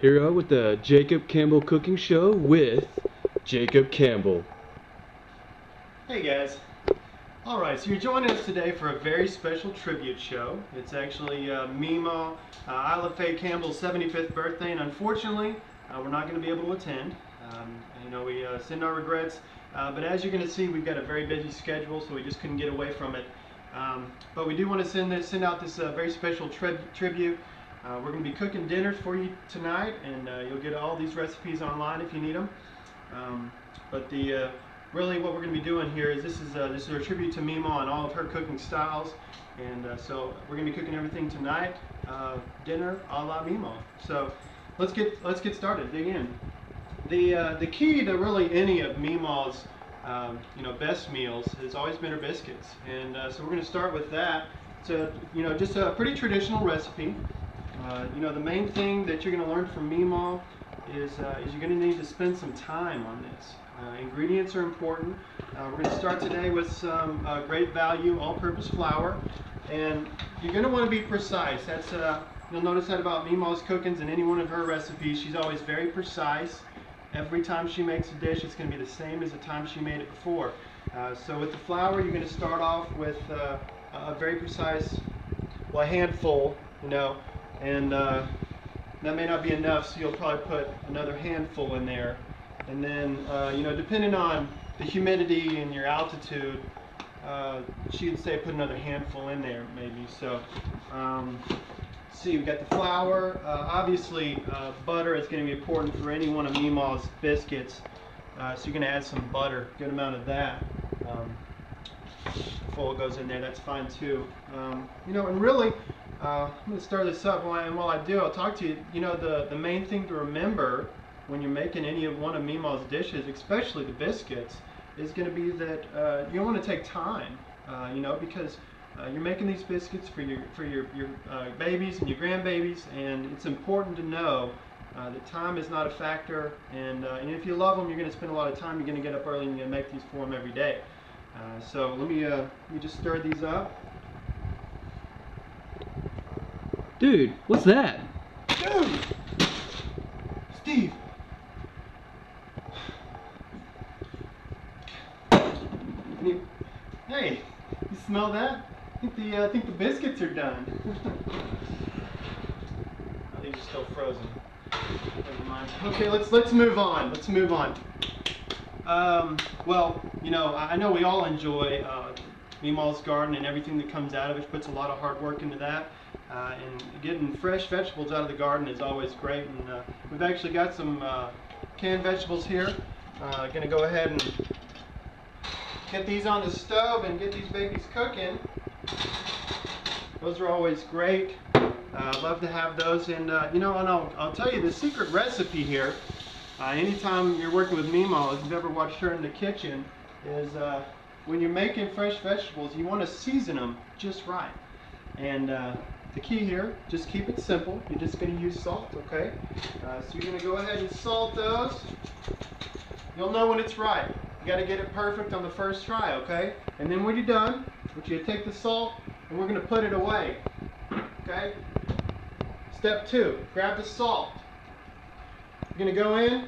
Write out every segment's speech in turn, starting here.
Here we are with the Jacob Campbell Cooking Show with Jacob Campbell. Hey guys. Alright, so you're joining us today for a very special tribute show. It's actually memaw, I love Faye Campbell's 75th birthday, and unfortunately we're not going to be able to attend. We send our regrets, but as you're going to see, we've got a very busy schedule, so we just couldn't get away from it. But we do want to send out this very special tribute. We're going to be cooking dinners for you tonight, and you'll get all these recipes online if you need them. Really what we're going to be doing here is this is a tribute to memaw and all of her cooking styles, and so we're going to be cooking everything tonight, dinner a la memaw. So let's get started, dig in. The key to really any of memaw's best meals has always been her biscuits, and so we're going to start with that. So just a pretty traditional recipe. The main thing that you're going to learn from memaw is you're going to need to spend some time on this. Ingredients are important. We're going to start today with some great value all-purpose flour, and you're going to want to be precise. That's you'll notice that about memaw's cookings and any one of her recipes. She's always very precise. Every time she makes a dish, it's going to be the same as the time she made it before. So with the flour, you're going to start off with a very precise, a handful, and that may not be enough, so you'll probably put another handful in there. And then, depending on the humidity and your altitude, she would say put another handful in there, maybe. So, see, we've got the flour. Obviously, butter is going to be important for any one of memaw's biscuits. So you're going to add some butter, good amount of that. Before it goes in there, that's fine too. And really, I'm going to start this up, and while I do, I'll talk to you. The main thing to remember when you're making any of one of memaw's dishes, especially the biscuits, is going to be that you want to take time, because you're making these biscuits for your babies and your grandbabies, and it's important to know that time is not a factor, and if you love them, you're going to spend a lot of time. You're going to get up early and you're going to make these for them every day. So let me just stir these up. Dude, what's that? Dude! Steve! Hey, you smell that? I think the biscuits are done. Oh, these are still frozen. Never mind. Okay, let's move on. Let's move on. I know we all enjoy memaw's garden and everything that comes out of it. She puts a lot of hard work into that. And getting fresh vegetables out of the garden is always great. And we've actually got some canned vegetables here. Going to go ahead and get these on the stove and get these babies cooking. Those are always great. Love to have those. And and I'll tell you the secret recipe here. Anytime you're working with memaw, if you've ever watched her in the kitchen, is when you're making fresh vegetables, you want to season them just right. And the key here, just keep it simple. You're just going to use salt, okay? So you're going to go ahead and salt those. You'll know when it's right. You got to get it perfect on the first try, okay? And then when you're done, you take the salt and we're going to put it away, okay? Step 2, grab the salt. You're going to go in,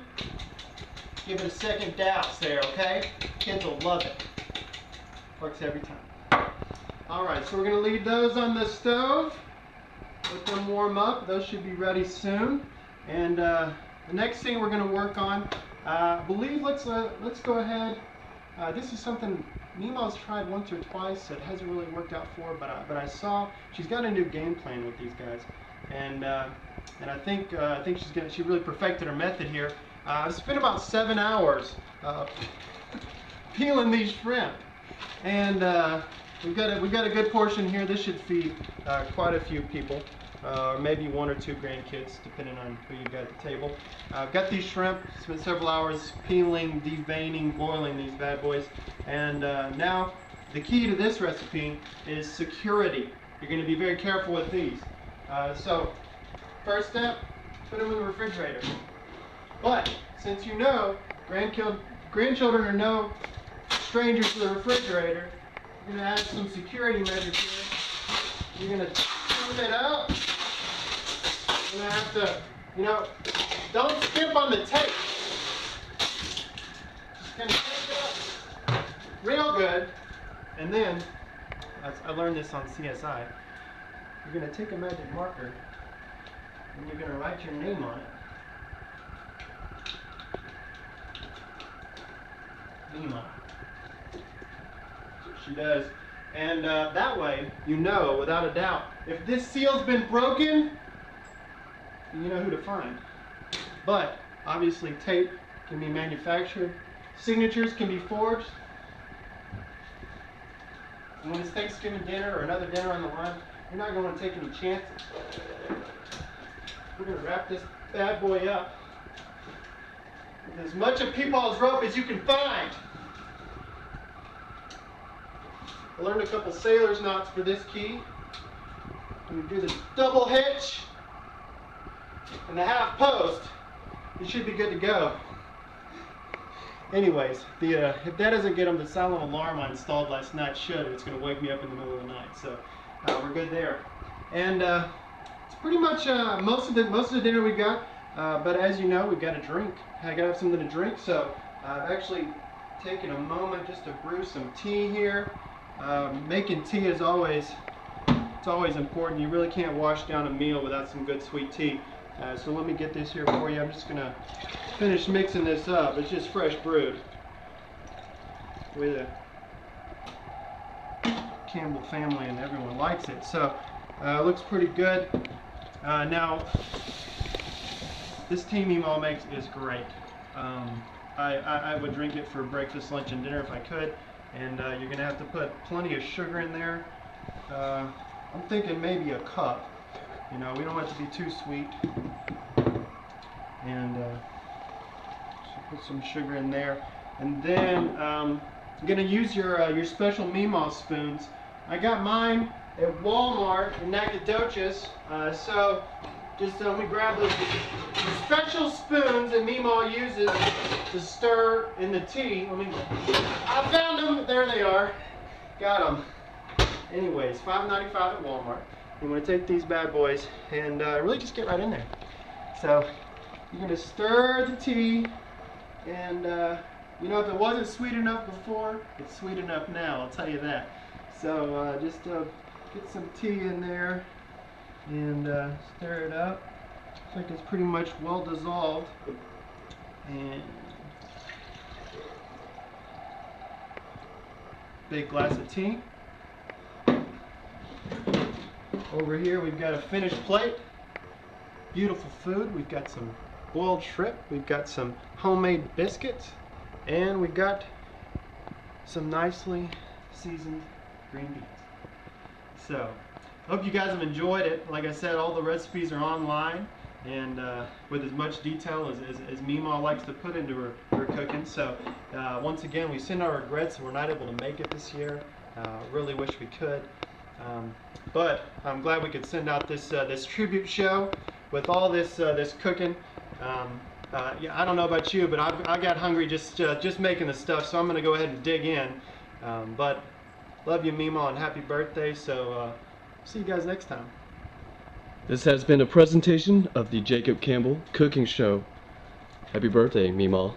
give it a second douse there, okay? Kids will love it. Works every time. Alright, so we're going to leave those on the stove. Let them warm up. Those should be ready soon. And the next thing we're going to work on, I believe, let's go ahead. This is something memaw's tried once or twice that hasn't really worked out for her, but I saw she's got a new game plan with these guys, and I think she really perfected her method here. I've spent about 7 hours peeling these shrimp, and we've got a good portion here. This should feed quite a few people. Or maybe 1 or 2 grandkids, depending on who you've got at the table. I've got these shrimp, spent several hours peeling, deveining, boiling these bad boys. And now, the key to this recipe is security. You're going to be very careful with these. So, first step, put them in the refrigerator. But, since grandchildren are no strangers to the refrigerator, you're going to add some security measures here. You're going to turn it up. You're going to have to, Don't skimp on the tape. Just kind of tape it up real good. And then, I learned this on CSI, you're going to take a magic marker and you're going to write your name on it. Memaw. That's what she does. And that way, you know without a doubt, if this seal's been broken, you know who to find. But obviously tape can be manufactured, signatures can be forged. And when it's Thanksgiving dinner or another dinner on the line, you're not going to take any chances. We're going to wrap this bad boy up with as much of Peepaw's rope as you can find. I learned a couple sailor's knots for this key. When you do the double hitch and the half post, you should be good to go. Anyways, if that doesn't get them the silent alarm I installed last night, should. It's going to wake me up in the middle of the night. So we're good there. And it's pretty much most of the dinner we got. But as you know, we've got to drink. I got to have something to drink. So I've actually taken a moment just to brew some tea here. Making tea is always important. You really can't wash down a meal without some good sweet tea. So let me get this here for you. I'm just going to finish mixing this up. It's just fresh brewed. The way the Campbell family and everyone likes it. So it looks pretty good. Now, this tea Memaw makes is great. I would drink it for breakfast, lunch, and dinner if I could. And you're going to have to put plenty of sugar in there. I'm thinking maybe a cup. You know, we don't want it to be too sweet. And so put some sugar in there. And then you're going to use your special Memaw spoons. I got mine at Walmart in Nacogdoches. So just let me grab the special spoons that Memaw uses to stir in the tea. I found them. There they are. Got them. Anyways, $5.95 at Walmart. You want to take these bad boys and really just get right in there. So you're going to stir the tea, and you know, if it wasn't sweet enough before, it's sweet enough now, I'll tell you that. So just get some tea in there and stir it up. Looks like it's pretty much well dissolved. And big glass of tea. Over here we've got a finished plate. Beautiful food. We've got some boiled shrimp. We've got some homemade biscuits. And we've got some nicely seasoned green beans. So, hope you guys have enjoyed it. Like I said, all the recipes are online, and with as much detail as Memaw likes to put into her cooking. So, once again, we send our regrets that we're not able to make it this year. Really wish we could. But I'm glad we could send out this tribute show with all this cooking. Yeah, I don't know about you, but I got hungry just making the stuff, so I'm going to go ahead and dig in. But love you, Memaw, and happy birthday. So see you guys next time. This has been a presentation of the Jacob Campbell Cooking Show. Happy birthday, Memaw.